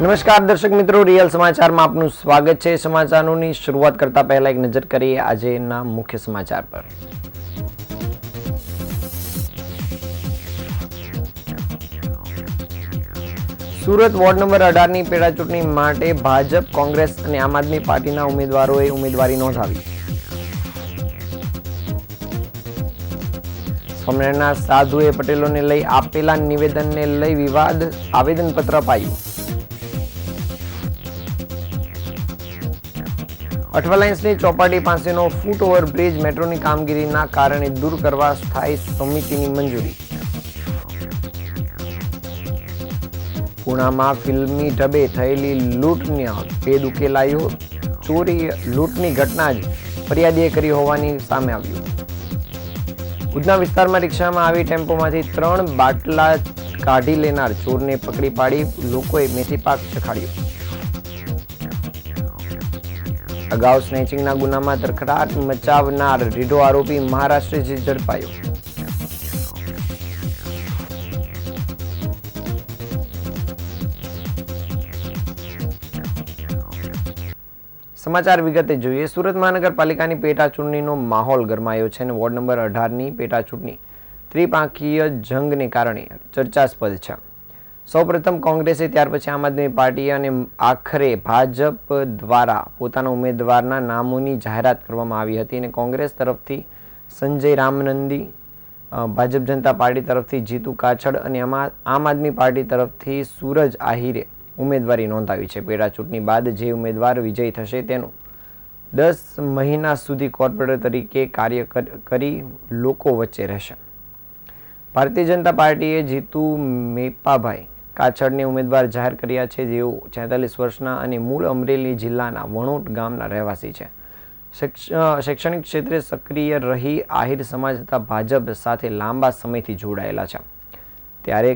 નમસ્કાર દર્શક મિત્રો, રિયલ સમાચારમાં આપનું સ્વાગત છે। સમાચારોની શરૂઆત કરતા પહેલા એક નજર કરીએ આજના મુખ્ય સમાચાર પર। સુરત વોર્ડ નંબર 18ની પેટા ચૂંટણી માટે ભાજપ, કોંગ્રેસ અને આમ આદમી પાર્ટીના ઉમેદવારોએ ઉમેદવારી નોંધાવી। સ્વામિનારાયણના સાધુએ પટેલોને લઈ આપેલા નિવેદનને લઈ વિવાદ, આવેદનપત્ર અપાયું। અઠવાલાઇન્સની ચોપાટી પાસેનો ફૂટ ઓવરબ્રિજ મેટ્રોની કામગીરીના કારણે દૂર કરવા સ્થાયી સમિતિની મંજૂરી। પુણામાં ફિલ્મી ઢબે થયેલી લૂંટનો ભેદ ઉકેલાયો। ચોરી લૂંટની ઘટના જ ફરિયાદીએ કરી હોવાની સામે આવ્યું। ઉધના વિસ્તારમાં રિક્ષામાં આવી ટેમ્પોમાંથી 3 બાટલા કાઢી લેનાર ચોરને પકડી પાડી લોકોએ મેથી પાક ચખાડ્યો। અગાઉ સ્નેચિંગના ગુનામાં તરખડાટ મચાવનાર રીઢો આરોપી મહારાષ્ટ્રથી ઝડપાયો। સમાચાર વિગતે જોઈએ। સુરત મહાનગરપાલિકાની પેટા ચૂંટણીનો માહોલ ગરમાયો છે અને વોર્ડ નંબર 18ની પેટા ચૂંટણી ત્રિપાંખીય જંગને કારણે ચર્ચાસ્પદ છે। સૌપ્રથમ કોંગ્રેસે, ત્યાર પછી આમ આદમી પાર્ટી અને આખરે ભાજપ દ્વારા પોતાના ઉમેદવારના નામોની જાહેરાત કરવામાં આવી હતી અને કોંગ્રેસ તરફથી સંજય રામનંદી, ભાજપ જનતા પાર્ટી તરફથી જીતુ કાછડ અને આમ આદમી પાર્ટી તરફથી સૂરજ આહિરે ઉમેદવારી નોંધાવી છે। પેટા ચૂંટણી બાદ જે ઉમેદવાર વિજયી થશે તેનું 10 મહિના સુધી કોર્પોરેટર તરીકે કાર્ય કરી લોકો વચ્ચે રહેશે। ભારતીય જનતા પાર્ટીએ જીતુ મેપાભાઈ કાછડને ઉમેદવાર જાહેર કર્યા છે, જેઓ 46 વર્ષના અને મૂળ અમરેલી જિલ્લાના વણોટ ગામના રહેવાસી છે। શૈક્ષણિક ક્ષેત્રે સક્રિય રહી આહિર સમાજ તથા ભાજપ સાથે લાંબા સમયથી જોડાયેલા છે। ત્યારે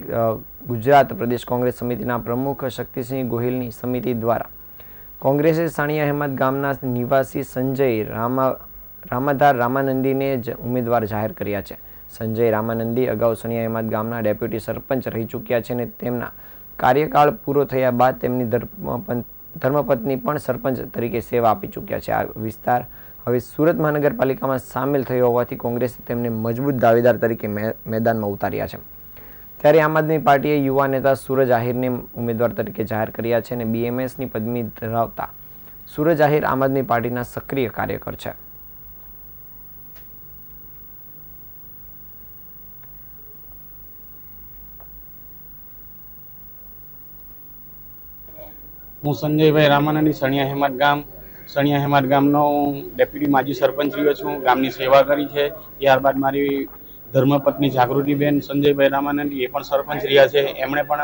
ગુજરાત પ્રદેશ કોંગ્રેસ સમિતિના પ્રમુખ શક્તિસિંહ ગોહિલની સમિતિ દ્વારા કોંગ્રેસે સાણિયા હેમત ગામના નિવાસી સંજય રામાધાર રામાનંદીને જ ઉમેદવાર જાહેર કર્યા છે। સંજય રામાનંદી અગાઉ સાણિયા હેમત ગામના ડેપ્યુટી સરપંચ રહી ચૂક્યા છે અને તેમના કાર્યકાળ પૂરો થયા બાદ તેમની ધર્મપત્ની પણ સરપંચ તરીકે સેવા આપી ચૂક્યા છે। આ વિસ્તાર હવે સુરત મહાનગરપાલિકામાં સામેલ થયો હોવાથી કોંગ્રેસે તેમને મજબૂત દાવેદાર તરીકે મેદાનમાં ઉતાર્યા છે। ત્યારે આમ આદમી પાર્ટીએ યુવા નેતા સૂરજ આહિરને ઉમેદવાર તરીકે જાહેર કર્યા છે અને BMSની પદવી ધરાવતા સૂરજ આહિર આમ આદમી પાર્ટીના સક્રિય કાર્યકર છે। હું સંજયભાઈ રામાનંદી સણિયા હેમત ગામનો ડેપ્યુટી માજી સરપંચ રહ્યો છું। ગામની સેવા કરી છે। ત્યારબાદ મારી ધર્મપત્ની જાગૃતિબેન સંજયભાઈ રામાનંદી એ પણ સરપંચ રહ્યા છે, એમણે પણ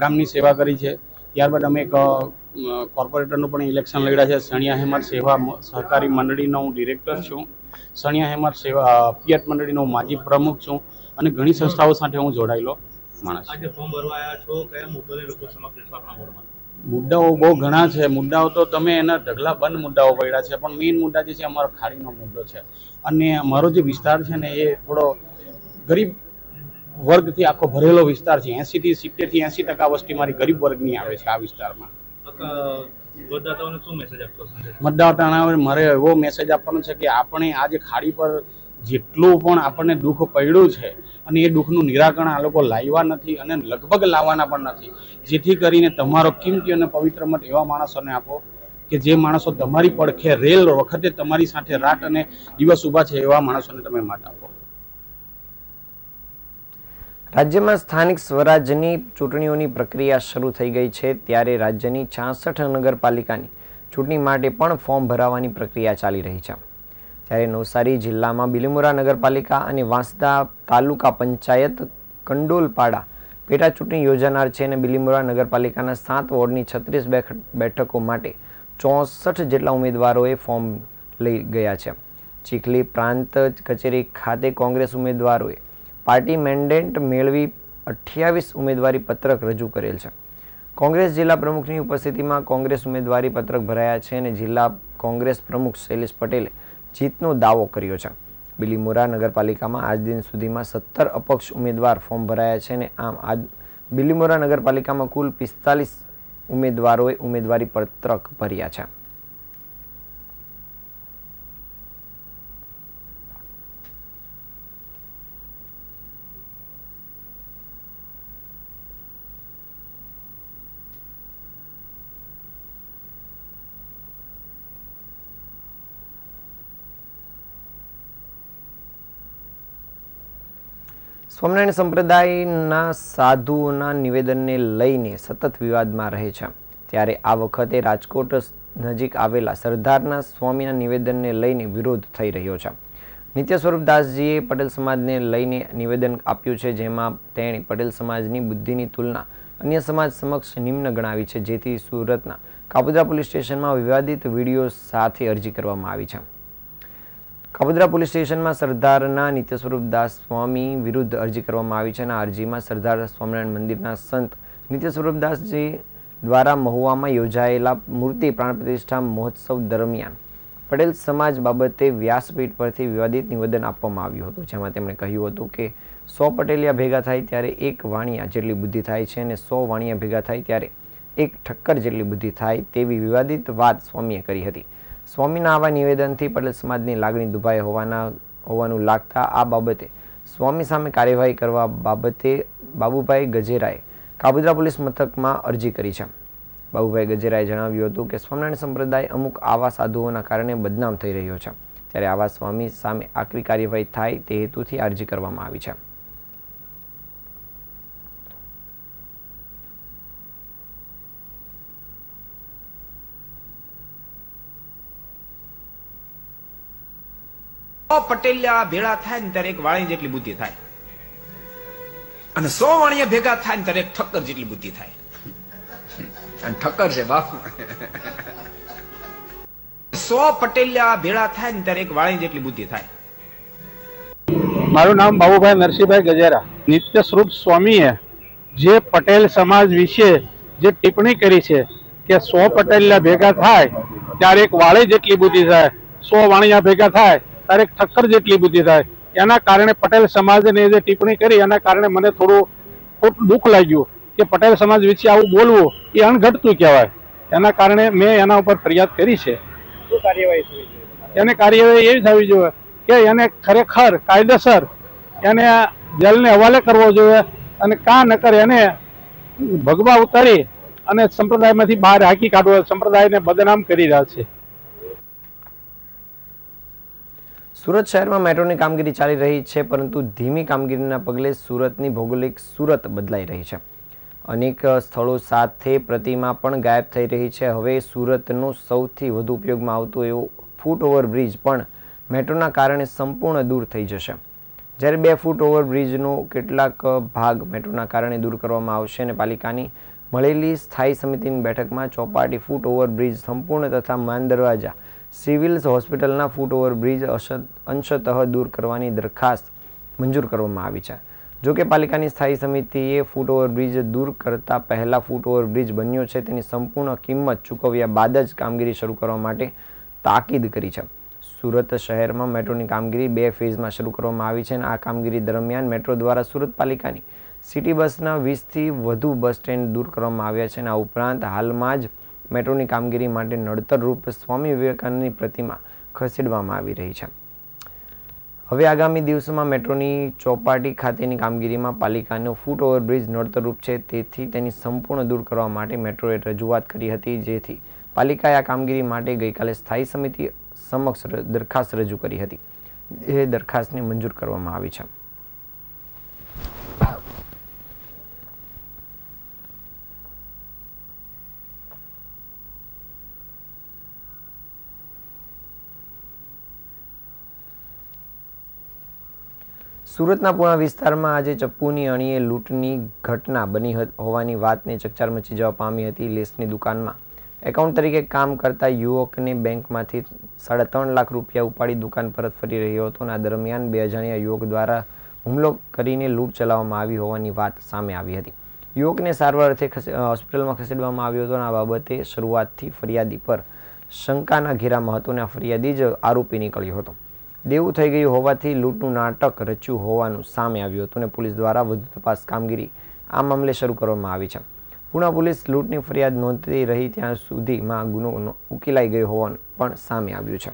ગામની સેવા કરી છે। ત્યારબાદ અમે એક કોર્પોરેટરનું પણ ઇલેક્શન લડ્યા છે। સણિયા હેમત સેવા સહકારી મંડળીનો હું ડિરેક્ટર છું। સણિયા હેમત સેવા પિયત મંડળીનો માજી પ્રમુખ છું અને ઘણી સંસ્થાઓ સાથે હું જોડાયેલો માણસ છું। આજે ફોર્મ ભરવા આવ્યા છો, કયા મુદ્દાને લોકો સમક્ષ રહેશો આપના વોર્ડમાં? મુદ્દાઓ બહુ ઘણા છે। મુદ્દાઓ તો તમે એના ઢગલા બંધ મુદ્દાઓ પડ્યા છે, પણ મેઇન મુદ્દા જે છે અમારો ખાડીનો મુદ્દો છે અને અમારો જે વિસ્તાર છે ને એ થોડો ગરીબ વર્ગથી આખો ભરેલો વિસ્તાર છે। 80 થી 80% વસ્તી મારી ગરીબ વર્ગની આવે છે આ વિસ્તારમાં। મતદાતાઓને શું મેસેજ આપશો? મતદાતાઓને મારે એવો મેસેજ આપવાનો છે કે આપણે આજે ખાડી પર જેટલું પણ આપણને દુઃખ પડ્યું છે અને એ દુઃખનું નિરાકરણ આ લોકો લાવ્યા નથી અને લગભગ લાવવાના પણ નથી, જેથી કરીને તમારો કિંમતી અને પવિત્ર મત એવા માણસોને આપો કે જે માણસો તમારી પડખે રેલ વખતે તમારી સાથે રાત અને દિવસ ઊભા છે, એવા માણસોને તમે મત આપો। રાજ્યમાં સ્થાનિક સ્વરાજ્યની ચૂંટણીઓની પ્રક્રિયા શરૂ થઈ ગઈ છે। ત્યારે રાજ્યની 66 નગરપાલિકાની ચૂંટણી માટે પણ ફોર્મ ભરાવાની પ્રક્રિયા ચાલી રહી છે। ત્યારે નવસારી જિલ્લામાં બિલીમોરા નગરપાલિકા અને વાંસદા તાલુકા પંચાયત કંડોલપાડા પેટા ચૂંટણી યોજાનાર છે અને બિલીમોરા નગરપાલિકાના 7 વોર્ડની 36 બેઠકો માટે 64 જેટલા ઉમેદવારોએ ફોર્મ લઈ ગયા છે। ચીખલી પ્રાંત કચેરી ખાતે કોંગ્રેસ ઉમેદવારોએ પાર્ટી મેન્ડેટ મેળવી 28 ઉમેદવારી પત્રક રજૂ કરેલ છે। કોંગ્રેસ જિલ્લા પ્રમુખની ઉપસ્થિતિમાં કોંગ્રેસ ઉમેદવારી પત્રક ભરાયા છે અને જિલ્લા કોંગ્રેસ પ્રમુખ શૈલેષ પટેલે જીતનો દાવો કર્યો છે। બિલીમોરા નગરપાલિકામાં આજ દિન સુધીમાં 17 અપક્ષ ઉમેદવાર ફોર્મ ભરાયા છે અને આમ બિલીમોરા નગરપાલિકામાં કુલ 45 ઉમેદવારોએ ઉમેદવારી પત્રક ભર્યા છે. સ્વામિનારાયણ સંપ્રદાયના સાધુઓના નિવેદનને લઈને સતત વિવાદમાં રહે છે. ત્યારે આ વખતે રાજકોટ નજીક આવેલા સરદારના સ્વામીના નિવેદનને લઈને વિરોધ થઈ રહ્યો છે. નિત્ય સ્વરૂપદાસજીએ પટેલ સમાજને લઈને નિવેદન આપ્યું છે, જેમાં તેણે પટેલ સમાજની બુદ્ધિની તુલના અન્ય સમાજ સમક્ષ નિમ્ન ગણાવી છે, જેથી સુરતના કાપોદ્રા પોલીસ સ્ટેશનમાં વિવાદિત વિડીયો સાથે અરજી કરવામાં આવી છે. કાપોદ્રા પોલીસ સ્ટેશનમાં સરદારના નિત્ય સ્વરૂપદાસ સ્વામી વિરુદ્ધ અરજી કરવામાં આવી છે અને આ અરજીમાં સરદાર સ્વામિનારાયણ મંદિરના સંત નિત્ય સ્વરૂપદાસજી દ્વારા મહુવામાં યોજાયેલા મૂર્તિ પ્રાણ પ્રતિષ્ઠા મહોત્સવ દરમિયાન પટેલ સમાજ બાબતે વ્યાસપીઠ પરથી વિવાદિત નિવેદન આપવામાં આવ્યું હતું, જેમાં તેમણે કહ્યું હતું કે 100 પટેલિયા ભેગા થાય ત્યારે એક વાણિયા જેટલી બુદ્ધિ થાય છે અને 100 વાણિયા ભેગા થાય ત્યારે એક ઠક્કર જેટલી બુદ્ધિ થાય તેવી વિવાદિત વાત સ્વામીએ કરી હતી. સ્વામીના આવા નિવેદનથી પટેલ સમાજની લાગણી દુભાઈ હોવાનું લાગતા આ બાબતે સ્વામી સામે કાર્યવાહી કરવા બાબતે બાબુભાઈ ગજેરાએ કાપોદ્રા પોલીસ મથકમાં અરજી કરી છે. બાબુભાઈ ગજેરાએ જણાવ્યું હતું કે સ્વામિનારાયણ સંપ્રદાય અમુક આવા સાધુઓના કારણે બદનામ થઈ રહ્યો છે, ત્યારે આવા સ્વામી સામે આકરી કાર્યવાહી થાય તે હેતુથી અરજી કરવામાં આવી છે. પટેલિયા ભેળા થાય ને ત્યારે એક વાણી જેટલી બુદ્ધિ થાય અને 100 વાણિયા ભેગા થાય ને ત્યારે એક ઠક્કર જેટલી બુદ્ધિ થાય. અને ઠક્કર છે બાપ. 100 પટેલિયા ભેળા થાય ને ત્યારે એક વાણી જેટલી બુદ્ધિ થાય. મારું નામ બાબુભાઈ નરસિંહભાઈ ગજેરા. નિત્ય સ્વરૂપ સ્વામીએ જે પટેલ સમાજ વિશે જે ટિપ્પણી કરી છે કે 100 પટેલિયા ભેગા થાય ત્યારે એક વાળી જેટલી બુદ્ધિ થાય, 100 વાણિયા ભેગા થાય ત્યારે એક ઠક્કર જેટલી બુદ્ધિ થાય, એના કારણે પટેલ સમાજને જે ટિપ્પણી કરી એના કારણે મને થોડું દુઃખ લાગ્યું કે પટેલ સમાજ વિશે આવું બોલવું એ અણઘડતું કહેવાય. એના કારણે મેં એના ઉપર ફરિયાદ કરી છે. શું કાર્યવાહી થવી જોઈએ? એને કાર્યવાહી એવી થવી જોઈએ કે એને ખરેખર કાયદેસર એને જેલને હવાલે કરવો જોઈએ અને કાં નકર એને ભગવા ઉતારી અને સંપ્રદાયમાંથી બહાર હાકી કાઢવો. સંપ્રદાયને બદનામ કરી રહ્યા છે. સુરત શહેરમાં મેટ્રોની કામગીરી ચાલી રહી છે, પરંતુ ધીમી કામગીરીના પગલે સુરતની ભૌગોલિક સુરત બદલાઈ રહી છે. અનેક સ્થળો સાથે પ્રતિમા પણ ગાયબ થઈ રહી છે. હવે સુરતનો સૌથી વધુ ઉપયોગમાં આવતો એવો ફૂટ ઓવરબ્રિજ પણ મેટ્રોના કારણે સંપૂર્ણ દૂર થઈ જશે. જ્યારે 2 ફૂટ ઓવરબ્રિજનો કેટલાક ભાગ મેટ્રોના કારણે દૂર કરવામાં આવશે અને પાલિકાની મળેલી સ્થાયી સમિતિની બેઠકમાં ચોપાટી ફૂટ ઓવરબ્રિજ સંપૂર્ણ તથા માન દરવાજા સિવિલ હોસ્પિટલના ફૂટ ઓવરબ્રિજ અંશતઃ દૂર કરવાની દરખાસ્ત મંજૂર કરવામાં આવી છે. જોકે પાલિકાની સ્થાયી સમિતિએ ફૂટ ઓવરબ્રિજ દૂર કરતા પહેલા ફૂટ ઓવરબ્રિજ બન્યો છે તેની સંપૂર્ણ કિંમત ચૂકવ્યા બાદ જ કામગીરી શરૂ કરવા માટે તાકીદ કરી છે. સુરત શહેરમાં મેટ્રોની કામગીરી 2 ફેઝમાં શરૂ કરવામાં આવી છે અને આ કામગીરી દરમિયાન મેટ્રો દ્વારા સુરત પાલિકાની સિટી બસના 20થી વધુ બસ સ્ટેન્ડ દૂર કરવામાં આવ્યા છે અને આ ઉપરાંત હાલમાં જ મેટ્રોની કામગીરી માટે નડતરરૂપ સ્વામી વિવેકાનંદની પ્રતિમા ખસેડવામાં આવી રહી છે. હવે આગામી દિવસોમાં મેટ્રોની ચોપાટી ખાતેની કામગીરીમાં પાલિકાનો ફૂટ ઓવરબ્રિજ નડતરરૂપ છે, તેથી તેની સંપૂર્ણ દૂર કરવા માટે મેટ્રોએ રજૂઆત કરી હતી, જેથી પાલિકાએ આ કામગીરી માટે ગઈકાલે સ્થાયી સમિતિ સમક્ષ દરખાસ્ત રજૂ કરી હતી. એ દરખાસ્તને મંજૂર કરવામાં આવી છે. સુરતના પૂર્ણા વિસ્તારમાં આજે ચપ્પુની અણીએ લૂંટની ઘટના બની હોવાની વાતને ચકચાર મચી જવા પામી હતી. લેસની દુકાનમાં એકાઉન્ટ તરીકે કામ કરતા યુવકને બેંકમાંથી 3.5 લાખ રૂપિયા ઉપાડી દુકાન પરત ફરી રહ્યો હતો અને આ દરમિયાન 2 અજાણ્યા યુવક દ્વારા હુમલો કરીને લૂંટ ચલાવવામાં આવી હોવાની વાત સામે આવી હતી. યુવકને સારવાર અર્થે હોસ્પિટલમાં ખસેડવામાં આવ્યો હતો અને આ બાબતે શરૂઆતથી ફરિયાદી પર શંકાના ઘેરામાં હતો અને આ ફરિયાદી જ આરોપી નીકળ્યો હતો. દેવું થઈ ગયું હોવાથી લૂંટનું નાટક રચ્યું હોવાનું સામે આવ્યું હતું અને પોલીસ દ્વારા વધુ તપાસ કામગીરી આ મામલે શરૂ કરવામાં આવી છે. પુણા પોલીસ લૂંટની ફરિયાદ નોંધતી રહી ત્યાં સુધીમાં ગુનો ઉકેલાઈ ગયો હોવાનું પણ સામે આવ્યું છે.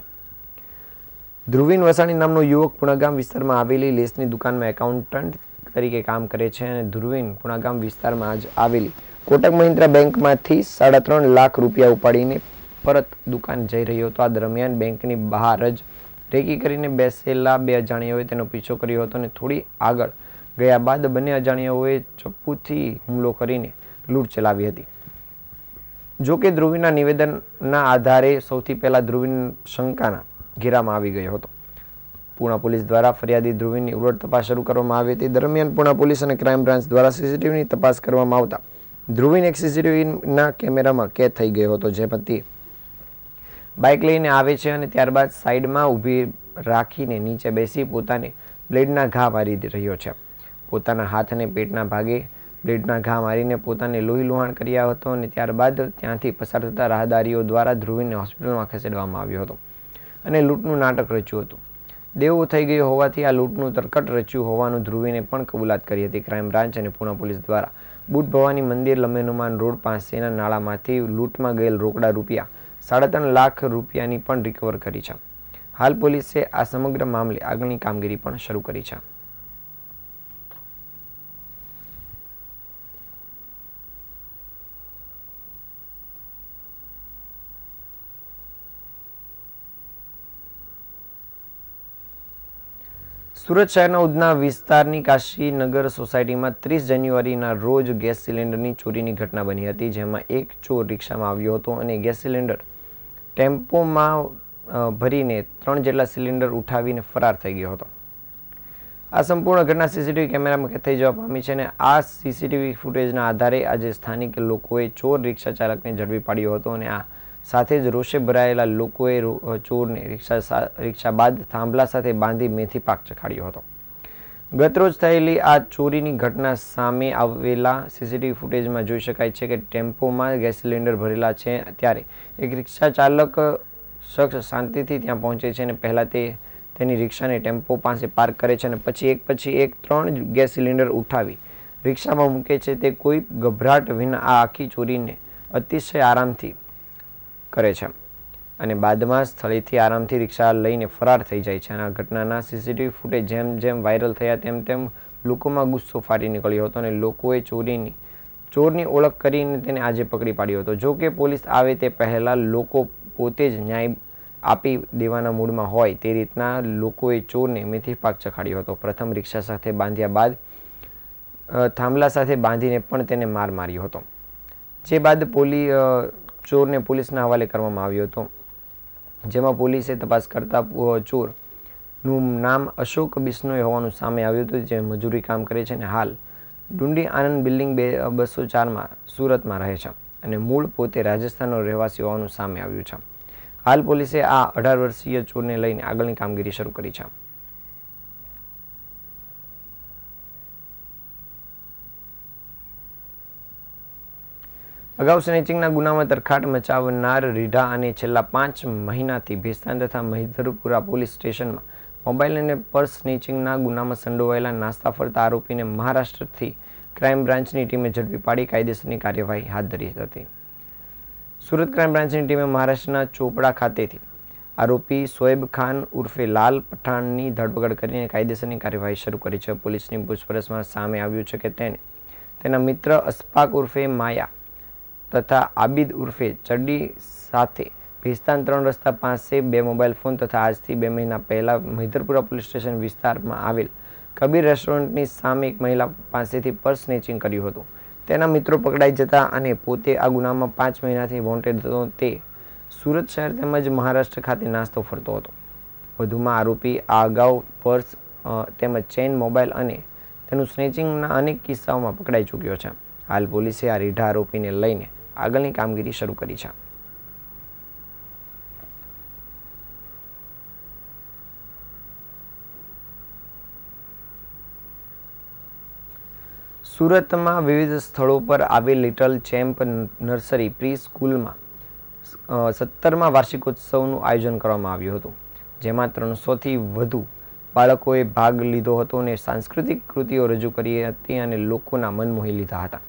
ધ્રુવીન વસાણી નામનો યુવક પુણાગામ વિસ્તારમાં આવેલી લેસની દુકાનમાં એકાઉન્ટન્ટ તરીકે કામ કરે છે અને ધ્રુવીન પુણાગામ વિસ્તારમાં જ આવેલી કોટક મહિન્દ્રા બેંકમાંથી 3.5 લાખ રૂપિયા ઉપાડીને પરત દુકાન જઈ રહ્યો હતો. આ દરમિયાન બેંકની બહાર જ રેકી કરીને બેસેલા 2 અજાણ્યાઓએ તેનો પીછો કર્યો હતો અને થોડી આગળ ગયા બાદ બંને અજાણ્યાઓએ ચપ્પુથી હુમલો કરીને લૂંટ ચલાવી હતી. જો કે ધ્રુવીના નિવેદનના આધારે સૌથી પહેલા ધ્રુવીન શંકાના ઘેરામાં આવી ગયો હતો. પુણા પોલીસ દ્વારા ફરિયાદી ધ્રુવીનની ઉલટ તપાસ શરૂ કરવામાં આવી હતી. દરમિયાન પુણા પોલીસ અને ક્રાઇમ બ્રાન્ચ દ્વારા સીસીટીવીની તપાસ કરવામાં આવતા ધ્રુવીન એક સીસીટીવીના કેમેરામાં કેદ થઈ ગયો હતો, જેમાં તે બાઇક લઈને આવે છે અને ત્યારબાદ સાઈડમાં ઊભી રાખીને નીચે બેસી પોતાને બ્લેડના ઘા મારી રહ્યો છે. પોતાના હાથ અને પેટના ભાગે બ્લેડના ઘા મારીને પોતાને લોહી લુહાણ કર્યા હતો અને ત્યારબાદ ત્યાંથી પસાર થતા રાહદારીઓ દ્વારા ધ્રુવીનને હોસ્પિટલમાં ખસેડવામાં આવ્યો હતો અને લૂંટનું નાટક રચ્યું હતું. દેવો થઈ ગયો હોવાથી આ લૂંટનું તરકટ રચ્યું હોવાનું ધ્રુવીને પણ કબૂલાત કરી હતી. ક્રાઇમ બ્રાન્ચ અને પુણા પોલીસ દ્વારા બુટ ભવાની મંદિર લંબેનુમાન રોડ પાસેના નાળામાંથી લૂંટમાં ગયેલ રોકડા રૂપિયા 3.5 લાખ રૂપિયાની પણ રિકવર કરી છે. હાલ પોલીસે આ સમગ્ર મામલે આગળની કામગીરી પણ શરૂ કરી છે. સુરત શહેરના ઉધના વિસ્તારની કાશીનગર સોસાયટીમાં 30 જાન્યુઆરીના રોજ ગેસ સિલિન્ડરની ચોરીની ઘટના બની હતી, જેમાં એક ચોર રિક્ષામાં આવ્યો હતો અને ગેસ સિલિન્ડર ટેમ્પોમાં ભરીને 3 જેટલા સિલિન્ડર ઉઠાવીને ફરાર થઈ ગયો હતો. આ સંપૂર્ણ ઘટના સીસીટીવી કેમેરામાં કેદ થઈ જવા પામી છે અને આ સીસીટીવી ફૂટેજના આધારે આજે સ્થાનિક લોકોએ ચોર રિક્ષા ચાલકને ઝડપી પાડ્યો હતો અને આ સાથે જ રોષે ભરાયેલા લોકોએ ચોરને રિક્ષા બાદ થાંભલા સાથે બાંધી મેથી પાક ચખાડ્યો હતો. ગતરોજ થયેલી આ ચોરીની ઘટના સામે આવેલા સીસીટીવી ફૂટેજમાં જોઈ શકાય છે કે ટેમ્પોમાં ગેસ સિલિન્ડર ભરેલા છે ત્યારે એક રિક્ષા ચાલક શખ્સ શાંતિથી ત્યાં પહોંચે છે અને પહેલાં તેની રિક્ષાને ટેમ્પો પાસે પાર્ક કરે છે અને પછી એક 3 ગેસ સિલિન્ડર ઉઠાવી રિક્ષામાં મૂકે છે. તે કોઈ ગભરાટ વિના આ આખી ચોરીને અતિશય આરામથી કરે છે અને બાદમાં સ્થળેથી આરામથી રિક્ષા લઈને ફરાર થઈ જાય છે. અને આ ઘટનાના સીસીટીવી ફૂટેજ જેમ જેમ વાયરલ થયા તેમ લોકોમાં ગુસ્સો ફાટી નીકળ્યો હતો અને લોકોએ ચોરની ઓળખ કરીને તેને આજે પકડી પાડ્યો હતો. જો કે પોલીસ આવે તે પહેલાં લોકો પોતે જ ન્યાય આપી દેવાના મૂડમાં હોય તે રીતના લોકોએ ચોરને મેથી પાક ચખાડ્યો હતો. પ્રથમ રિક્ષા સાથે બાંધ્યા બાદ થાંભલા સાથે બાંધીને પણ તેને માર માર્યો હતો, જે બાદ ચોરને પોલીસના હવાલે કરવામાં આવ્યો હતો, જેમાં પોલીસે તપાસ કરતા ચોરનું નામ અશોક બિશ્નોઈ હોવાનું સામે આવ્યું હતું, જે મજૂરી કામ કરે છે અને હાલ ડુંડી આનંદ બિલ્ડિંગ 204માં સુરતમાં રહે છે અને મૂળ પોતે રાજસ્થાનનો રહેવાસી હોવાનું સામે આવ્યું છે. હાલ પોલીસે આ 18 વર્ષીય ચોરને લઈને આગળની કામગીરી શરૂ કરી છે. અગાઉ સ્નેચિંગના ગુનામાં તરખાટ મચાવનાર રીઢા અને છેલ્લા 5 મહિનાથી ભેસ્તાન તથા મહિધરપુરા પોલીસ સ્ટેશનમાં મોબાઈલ અને પર્સ સ્નેચિંગના ગુનામાં સંડોવાયેલા નાસ્તા ફરતા આરોપીને મહારાષ્ટ્રથી ક્રાઇમ બ્રાન્ચની ટીમે ઝડપી પાડી કાયદેસરની કાર્યવાહી હાથ ધરી હતી. સુરત ક્રાઇમ બ્રાન્ચની ટીમે મહારાષ્ટ્રના ચોપડા ખાતેથી આરોપી શોએબ ખાન ઉર્ફે લાલ પઠાણની ધરપકડ કરીને કાયદેસરની કાર્યવાહી શરૂ કરી છે. પોલીસની પૂછપરછમાં સામે આવ્યું છે કે તેના મિત્ર અસ્ફાક ઉર્ફે માયા તથા આબિદ ઉર્ફે ચડ્ડી સાથે ભેસ્તાન 3 રસ્તા પાસે 2 મોબાઈલ ફોન તથા આજથી 2 મહિના પહેલા મહિધરપુરા પોલીસ સ્ટેશન વિસ્તારમાં આવેલ કબીર રેસ્ટોરન્ટની સામે એક મહિલા પાસેથી પર્સ સ્નેચિંગ કર્યું હતું. તેના મિત્રો પકડાઈ જતા અને પોતે આ ગુનામાં 5 મહિનાથી વોન્ટેડ હતો. તે સુરત શહેર તેમજ મહારાષ્ટ્ર ખાતે નાસ્તો ફરતો હતો. વધુમાં આરોપી આ અગાઉ પર્સ તેમજ ચેઇન, મોબાઈલ અને તેનું સ્નેચિંગના અનેક કિસ્સાઓમાં પકડાઈ ચૂક્યો છે. હાલ પોલીસે આ રીઢા આરોપીને લઈને આગળની કામગીરી શરૂ કરી છે. સુરતમાં વિવિધ સ્થળો પર આવેલ લિટલ ચેમ્પ નર્સરી પ્રી સ્કૂલમાં 17મા વાર્ષિકોત્સવનું આયોજન કરવામાં આવ્યું હતું, જેમાં 300થી વધુ બાળકોએ ભાગ લીધો હતો અને સાંસ્કૃતિક કૃતિઓ રજૂ કરી હતી અને લોકોના મન મોહી લીધા હતા.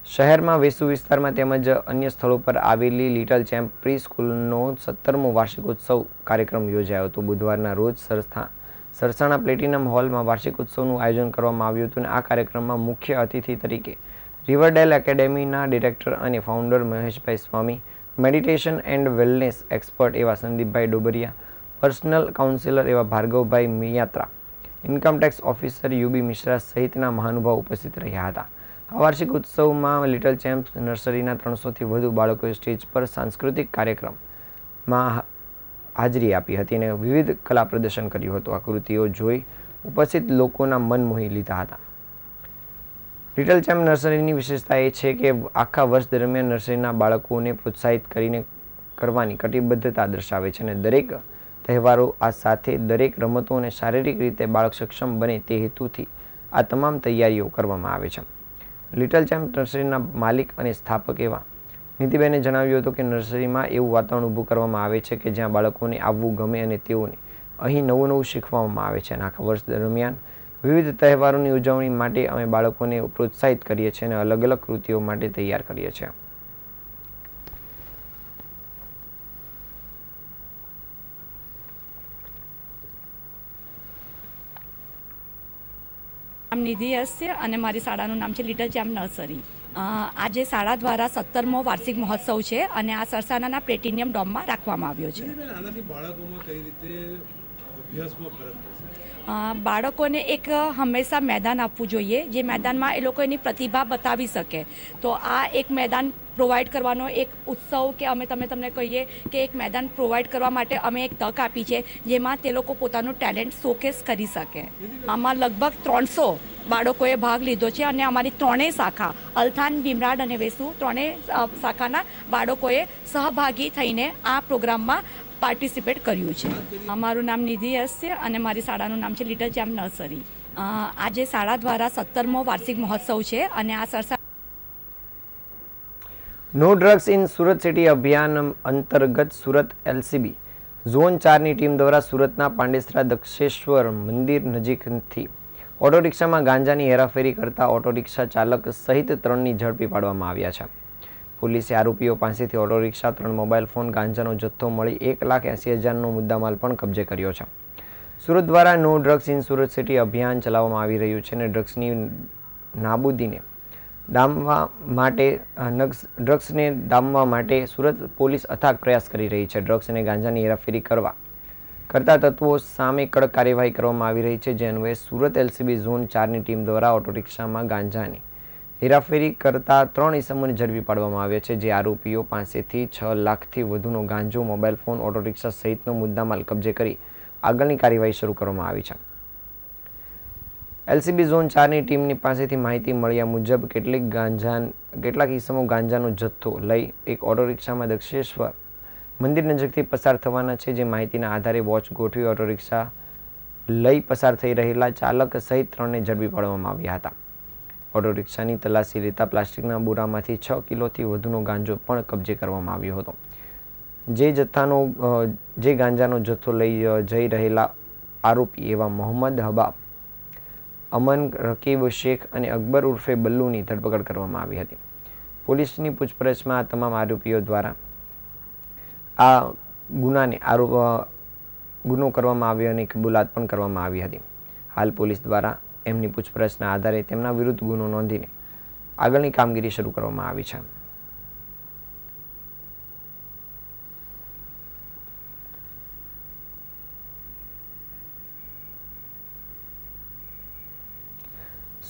શહેરમાં વેસુ વિસ્તારમાં તેમજ અન્ય સ્થળો પર આવેલી લિટલ ચેમ્પ પ્રી સ્કૂલનો 17મો વાર્ષિકોત્સવ કાર્યક્રમ યોજાયો હતો. બુધવારના રોજ સરસાણા પ્લેટિનમ હોલમાં વાર્ષિકોત્સવનું આયોજન કરવામાં આવ્યું હતું અને આ કાર્યક્રમમાં મુખ્ય અતિથિ તરીકે રિવરડેલ એકેડેમીના ડિરેક્ટર અને founder Maheshbhai Swami, meditation and wellness expert એવા સંદીપભાઈ ડોબરિયા, પર્સનલ કાઉન્સિલર એવા Bhargavbhai મિયાત્રા, income tax officer UB Mishra સહિતના મહાનુભાવો ઉપસ્થિત રહ્યા હતા. આ વાર્ષિક ઉત્સવમાં લિટલ ચેમ્પ્સ નર્સરીના 300થી વધુ બાળકોએ સ્ટેજ પર સાંસ્કૃતિક કાર્યક્રમમાં હાજરી આપી હતી અને વિવિધ કલા પ્રદર્શન કર્યું હતું. આ કૃતિઓ જોઈ ઉપસ્થિત લોકોના મન મોહી લીધા હતા. લિટલ ચેમ્પ નર્સરીની વિશેષતા એ છે કે આખા વર્ષ દરમિયાન નર્સરીના બાળકોને પ્રોત્સાહિત કરવાની કટિબદ્ધતા દર્શાવે છે અને દરેક તહેવારો આ સાથે દરેક રમતો અને શારીરિક રીતે બાળક સક્ષમ બને તે હેતુથી આ તમામ તૈયારીઓ કરવામાં આવે છે. લિટલ ચેમ્પ નર્સરીના માલિક અને સ્થાપક એવા નીતિબેને જણાવ્યું હતું કે નર્સરીમાં એવું વાતાવરણ ઊભું કરવામાં આવે છે કે જ્યાં બાળકોને આવવું ગમે અને તેઓને અહીં નવું શીખવામાં આવે છે અને આખા વર્ષ દરમિયાન વિવિધ તહેવારોની ઉજવણી માટે અમે બાળકોને પ્રોત્સાહિત કરીએ છીએ અને અલગ અલગ કૃતિઓ માટે તૈયાર કરીએ છીએ. નામ નિધિ એસ છે અને મારી શાળાનું નામ છે લિટલ ચેમ્પ નર્સરી. આજે શાળા દ્વારા 17મો વાર્ષિક મહોત્સવ છે અને આ સરસાણાના પ્લેટિનિયમ ડોમમાં રાખવામાં આવ્યો છે. આનાથી બાળકોમાં કઈ રીતે અભ્યાસમાં ફરક પડશે? બાળકોને એક હંમેશા મેદાન આપવું જોઈએ, જે મેદાનમાં એ લોકો એની પ્રતિભા બતાવી શકે. તો આ એક મેદાન પ્રોવાઈડ કરવાનો એક ઉત્સવ કે અમે તમને કહીએ કે એક મેદાન પ્રોવાઈડ કરવા માટે અમે એક તક આપી છે, જેમાં તે લોકો પોતાનું ટેલેન્ટ શોકેસ કરી શકે. આમાં લગભગ 300 બાળકોએ ભાગ લીધો છે અને અમારી ત્રણેય શાખા અલથાણ, ભીમરાડ અને વેસુ ત્રણેય શાખાના બાળકોએ સહભાગી થઈને આ પ્રોગ્રામમાં પાર્ટિસિપેટ કર્યું છે. મારું નામ નિધિ એસ છે અને મારી શાળાનું નામ છે લિટલ ચેમ્પ નર્સરી. આજે શાળા દ્વારા 17મો વાર્ષિક મહોત્સવ છે અને આ no drugs in Surat city અભિયાન અંતર્ગત સુરત એલસીબી ઝોન 4ની ટીમ દ્વારા સુરતના પાંડેસરા દક્ષેશ્વર મંદિર નજીકથી ઓટો રિક્ષામાં ગાંજાની હેરાફેરી કરતા ઓટો રિક્ષા ચાલક સહિત 3ની ઝડપી પાડવામાં આવ્યા છે. પોલીસે આરોપીઓ પાસેથી ઓટો રિક્ષા, 3 મોબાઈલ ફોન, ગાંજાનો જથ્થો મળી 1,80,000નો મુદ્દામાલ પણ કબજે કર્યો છે. સુરત દ્વારા no drugs in Surat city અભિયાન ચલાવવામાં આવી રહ્યું છે અને ડ્રગ્સને ડામવા માટે સુરત પોલીસ અથાગ પ્રયાસ કરી રહી છે. ડ્રગ્સ અને ગાંજાની હેરાફેરી કરતા તત્વો સામે કડક કાર્યવાહી કરવામાં આવી રહી છે. જે અન્વયે સુરત એલસીબી ઝોન 4ની ટીમ દ્વારા ઓટો રિક્ષામાં ગાંજાની હેરાફેરી કરતા 3 ઇસમોને ઝડપી પાડવામાં આવ્યા છે. જે આરોપીઓ પાસેથી 6 લાખથી વધુનો ગાંજો, મોબાઈલ ફોન, ઓટો રિક્ષા સહિતનો મુદ્દામાલ કબજે કરી આગળની કાર્યવાહી શરૂ કરવામાં આવી છે. એલસીબી ઝોન 4ની ટીમની પાસેથી માહિતી મળ્યા મુજબ કેટલાક ઇસમો ગાંજાનો જથ્થો લઈ એક ઓટો રિક્ષામાં દક્ષેશ્વર મંદિર નજીકથી પસાર થવાના છે. જે માહિતીના આધારે વોચ ગોઠવી ઓટો રિક્ષા લઈ પસાર થઈ રહેલા ચાલક સહિત 3ને ઝડપી પાડવામાં આવ્યા હતા. ઓટો રિક્ષાની તલાશી લેતા પ્લાસ્ટિકના બોરામાંથી 6 કિલોથી વધુનો ગાંજો પણ કબજે કરવામાં આવ્યો હતો. જે ગાંજાનો જથ્થો લઈ જઈ રહેલા આરોપી એવા મોહમ્મદ હબાબ, અમન, રકીબ શેખ અને અકબર ઉર્ફે બલ્લુની ધરપકડ કરવામાં આવી હતી. પોલીસની પૂછપરછમાં આ તમામ આરોપીઓ દ્વારા આ ગુનો કરવામાં આવ્યો અને કબૂલાત પણ કરવામાં આવી હતી. હાલ પોલીસ દ્વારા એમની પૂછપરછના આધારે તેમના વિરુદ્ધ ગુનો નોંધીને આગળની કામગીરી શરૂ કરવામાં આવી છે.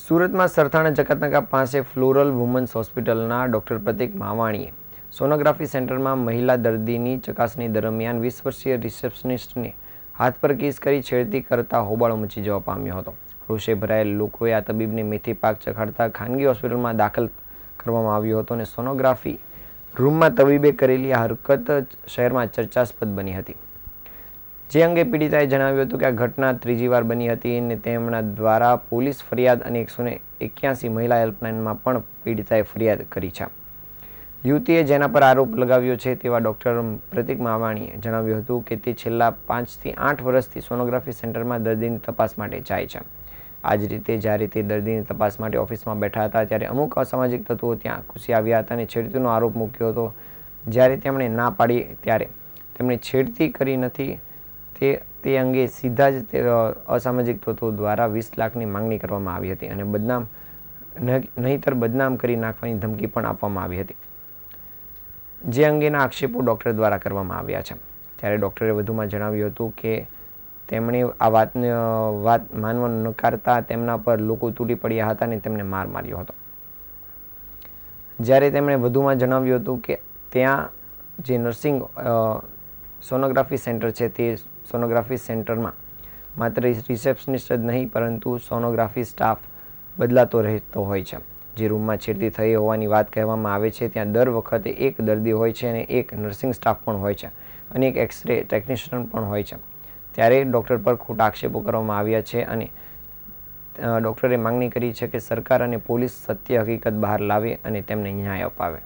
સુરતમાં સરથાણા જકાતનાકા પાસે ફ્લોરલ વુમન્સ હોસ્પિટલના ડોક્ટર પ્રતિક માવાણીએ સોનોગ્રાફી સેન્ટરમાં મહિલા દર્દીની ચકાસણી દરમિયાન 20 વર્ષીય રિસેપ્શનિસ્ટને હાથ પર કિસ કરી છેડતી કરતા હોબાળો મચી જવા પામ્યો હતો. રોષે ભરાયેલ લોકોએ આ તબીબને મેથી પાક ચખાડતા ખાનગી હોસ્પિટલમાં દાખલ કરવામાં આવ્યો હતો અને સોનોગ્રાફી રૂમમાં તબીબે કરેલી આ હરકત શહેરમાં ચર્ચાસ્પદ બની હતી. જે અંગે પીડિતાએ જણાવ્યું હતું કે આ ઘટના 3જી વાર બની હતી અને તેમના દ્વારા પોલીસ ફરિયાદ અને 181 મહિલા હેલ્પલાઇનમાં પણ પીડિતાએ ફરિયાદ કરી છે. યુવતીએ જેના પર આરોપ લગાવ્યો છે તેવા ડોક્ટર પ્રતિક માવાણીએ જણાવ્યું હતું કે તે છેલ્લા 5 થી 8 વર્ષથી સોનોગ્રાફી સેન્ટરમાં દર્દીની તપાસ માટે જાય છે. આ જ રીતે જ્યારે તે દર્દીની તપાસ માટે ઓફિસમાં બેઠા હતા ત્યારે અમુક અસામાજિક તત્વો ત્યાં ઘૂસી આવ્યા હતા અને છેડતીનો આરોપ મૂક્યો હતો. જ્યારે તેમણે ના પાડી ત્યારે તેમણે છેડતી કરી નથી તે અંગે સીધા જ અસામાજિક તત્વો દ્વારા 20 લાખની માંગણી કરવામાં આવી હતી અને નહીંતર બદનામ કરી નાખવાની ધમકી પણ આપવામાં આવી હતી, જે અંગેના આક્ષેપો ડૉક્ટર દ્વારા કરવામાં આવ્યા છે. ત્યારે ડૉક્ટરે વધુમાં જણાવ્યું હતું કે તેમણે આ વાત માનવાનું નકારતા તેમના પર લોકો તૂટી પડ્યા હતા અને તેમને માર માર્યો હતો. જ્યારે તેમણે વધુમાં જણાવ્યું હતું કે ત્યાં જે નર્સિંગ સોનોગ્રાફી સેન્ટર છે તે સોનોગ્રાફી સેન્ટરમાં માત્ર રિસેપ્શનિસ્ટ જ નહીં પરંતુ સોનોગ્રાફી સ્ટાફ બદલાતો રહેતો હોય છે. જે રૂમમાં છેડતી થઈ હોવાની વાત કહેવામાં આવે છે ત્યાં દર વખતે એક દર્દી હોય છે અને એક નર્સિંગ સ્ટાફ પણ હોય છે અને એક એક્સરે ટેકનિશિયન પણ હોય છે. ત્યારે ડૉક્ટર પર ખોટા આક્ષેપો કરવામાં આવ્યા છે અને ડૉક્ટરે માંગણી કરી છે કે સરકાર અને પોલીસ સત્ય હકીકત બહાર લાવે અને તેમને ન્યાય અપાવે.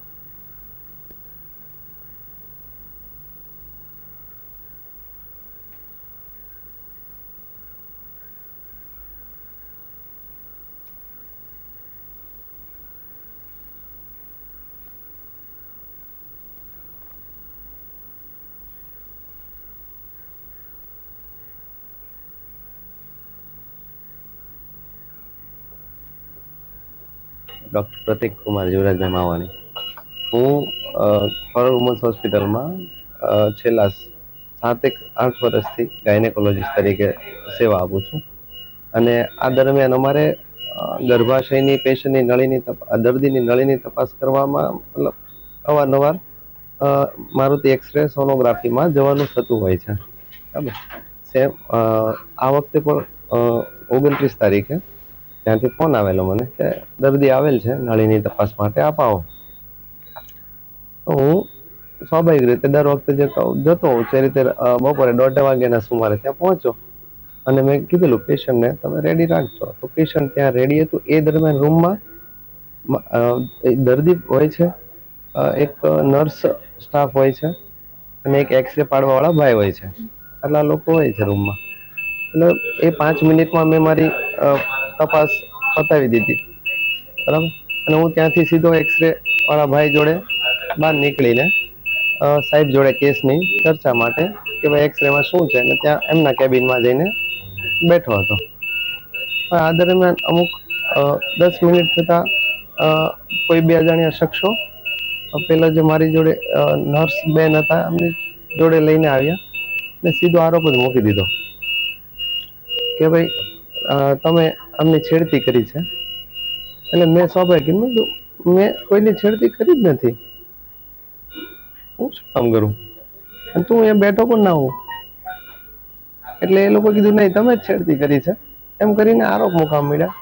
ડૉક્ટર પ્રતિક કુમાર જીવરાજભાઈ માવાણી. હું ફોર વુમન્સ હોસ્પિટલમાં છેલ્લા 7-8 વર્ષથી ગાયનેકોલોજીસ્ટ તરીકે સેવા આપું છું અને આ દરમિયાન અમારે ગર્ભાશયની પેશન્ટની દર્દીની નળીની તપાસ કરવામાં મતલબ અવારનવાર મારુતિ એક્સરે સોનોગ્રાફીમાં જવાનું થતું હોય છે. બરાબર. સેમ આ વખતે પણ 29 તારીખે ત્યાંથી ફોન આવેલો મને કે દર્દી આવેલ છે નળીની તપાસ માટે, આપ આવો. હું સ્વાભાવિક રીતે દર વખતે જતો હોઉં તે રીતે બપોરે 1:30 વાગ્યાના સુમારે ત્યાં પહોંચ્યો અને મેં કીધેલું પેશન્ટને તમે રેડી રાખજો. તો પેશન્ટ ત્યાં રેડી હતું. એ દરમિયાન રૂમમાં દર્દી હોય છે, એક નર્સ સ્ટાફ હોય છે અને એક એક્સરે પાડવાવાળા ભાઈ હોય છે. આટલા લોકો હોય છે રૂમમાં. એટલે એ 5 મિનિટમાં મેં મારી તપાસ પતાવી દીધી. બરાબર. અને હું ત્યાંથી સીધો એક્સરે વાળા ભાઈ જોડે બહાર નીકળીને સાહેબ જોડે કેસની ચર્ચા માટે કે ભાઈ એક્સરેમાં શું છે, અને ત્યાં એમના કેબિનમાં જઈને બેઠો હતો. પણ આ દરમિયાન અમુક 10 મિનિટ થતાં કોઈ 2 અજાણ્યા શખ્સો પેલા જે મારી જોડે નર્સ બેન હતા એમની જોડે લઈને આવ્યા ને સીધો આરોપ જ મૂકી દીધો કે ભાઈ તમે અમને છેડતી કરી છે. એટલે મેં સ્વાભાવિક મેં કોઈની છેડતી કરી જ નથી. હું શું કામ કરું? અને તું અહીંયા બેઠો પણ ના હોઉં. એટલે એ લોકો કીધું નહીં તમે જ છેડતી કરી છે એમ કરીને આરોપ મૂકવા માંડ્યા.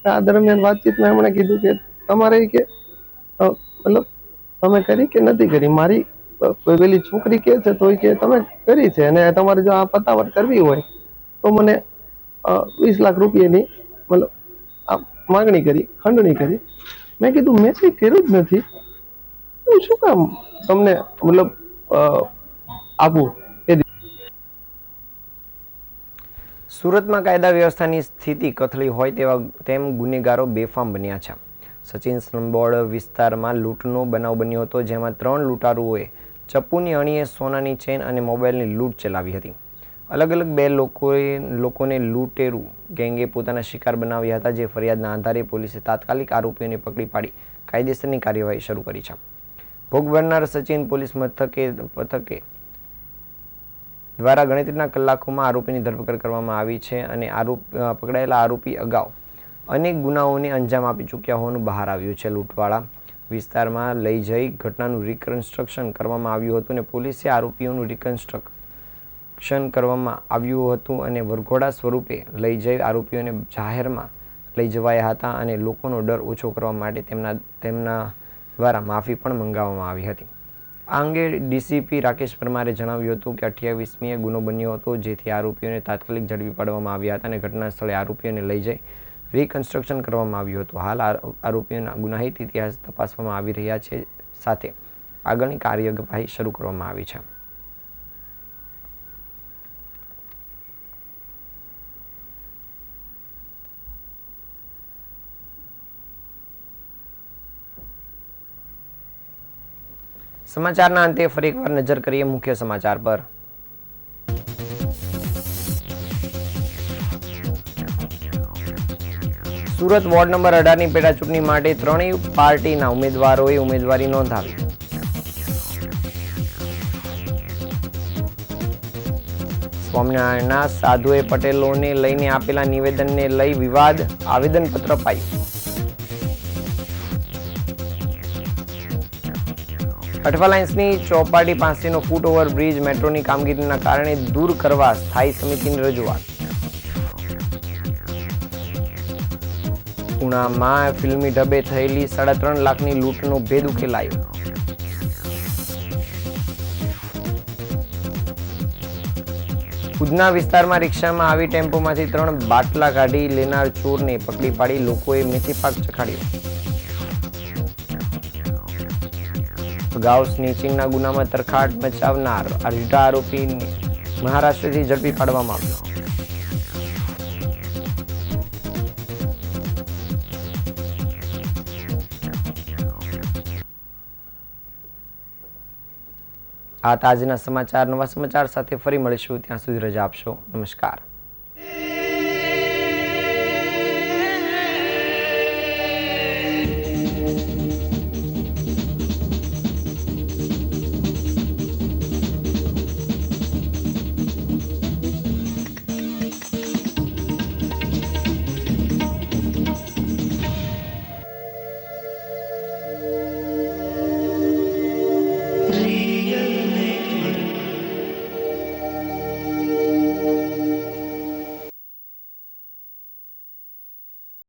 આ દરમિયાન વાતચીતમાં એમણે કીધું કે તમારે કે મતલબ તમે કરી કે નથી કરી, મારી કોઈ પેલી છોકરી કે છે તો કે તમે કરી છે અને તમારે જો આ પતાવટ કરવી હોય તો મને 20 લાખ રૂપિયાની મતલબ માગણી કરી, ખંડણી કરી. મેં કીધું મેં કંઈ કર્યું જ નથી, હું શું કામ તમને મતલબ આપું. સુરતમાં કાયદા વ્યવસ્થાની સ્થિતિ કથળી હોય તેમ ગુનેગારો બેફામ બન્યા છે. સચિન સ્લમબોર્ડ વિસ્તારમાં લૂંટનો બનાવ બન્યો હતો, જેમાં 3 લૂંટારુઓએ ચપ્પુની અણીએ સોનાની ચેન અને મોબાઈલની લૂંટ ચલાવી હતી. અલગ અલગ 2 લોકોને લૂંટેરુ ગેંગે પોતાના શિકાર બનાવ્યા હતા, જે ફરિયાદના આધારે પોલીસે તાત્કાલિક આરોપીઓને પકડી પાડી કાયદેસરની કાર્યવાહી શરૂ કરી છે. ભોગ બનનાર સચિન પોલીસ મથકે દ્વારા ગણતરીના કલાકોમાં આરોપીની ધરપકડ કરવામાં આવી છે અને પકડાયેલા આરોપી અગાઉ અનેક ગુનાઓને અંજામ આપી ચૂક્યા હોવાનું બહાર આવ્યું છે. લૂંટવાળા વિસ્તારમાં લઈ જઈ ઘટનાનું રિકન્સ્ટ્રક્શન કરવામાં આવ્યું હતું અને પોલીસે આરોપીઓનું રિકન્સ્ટ્રક્શન કરવામાં આવ્યું હતું અને વરઘોડા સ્વરૂપે લઈ જઈ આરોપીઓને જાહેરમાં લઈ જવાયા હતા અને લોકોનો ડર ઓછો કરવા માટે તેમના દ્વારા માફી પણ મંગાવવામાં આવી હતી. આ અંગે ડીસીપી રાકેશ પરમારે જણાવ્યું હતું કે 28મીએ ગુનો બન્યો હતો, જેથી આરોપીઓને તાત્કાલિક ઝડપી પાડવામાં આવ્યા હતા અને ઘટના સ્થળે આરોપીઓને લઈ જઈ રિકન્સ્ટ્રક્શન કરવામાં આવ્યું હતું. હાલ આરોપીઓના ગુનાહિત ઇતિહાસ તપાસવામાં આવી રહ્યા છે, સાથે આગળની કાર્યવાહી શરૂ કરવામાં આવી છે. સમાચારના અંતે ફરી એકવાર નજર કરીએ મુખ્ય સમાચાર પર. સુરત વોર્ડ નંબર 18ની પેટા ચૂંટણી માટે ત્રણેય પાર્ટીના ઉમેદવારોએ ઉમેદવારી નોંધાવી. સ્વામિનારાયણના સાધુએ પટેલોને લઈને આપેલા નિવેદનને લઈ વિવાદ, આવેદનપત્ર અપાયું. કઠવા લાઇન્સની ચોપાટી પાસેનો ફૂટ ઓવર બ્રિજ મેટ્રોની કામગીરીના કારણે દૂર કરવા સ્થાયી સમિતિની રજૂઆત. પુણામાં ફિલ્મી ઢબે થયેલી 3.5 લાખની લૂંટનો ભેદ ઉકેલાયો. ઉધના વિસ્તારમાં રિક્ષામાં આવી ટેમ્પોમાંથી 3 બાટલા કાઢી લેનાર ચોરને પકડી પાડી લોકોએ મેથી પાક ચખાડ્યો. અગાઉ સ્નેચિંગના ગુનામાં તરખાટ મચાવનાર અર્ધા આરોપીને મહારાષ્ટ્રથી ઝડપી પાડવામાં આવ્યો. આ તાજના સમાચાર. નવા સમાચાર સાથે ફરી મળીશું. ત્યાં સુધી રજા આપશો. નમસ્કાર. Re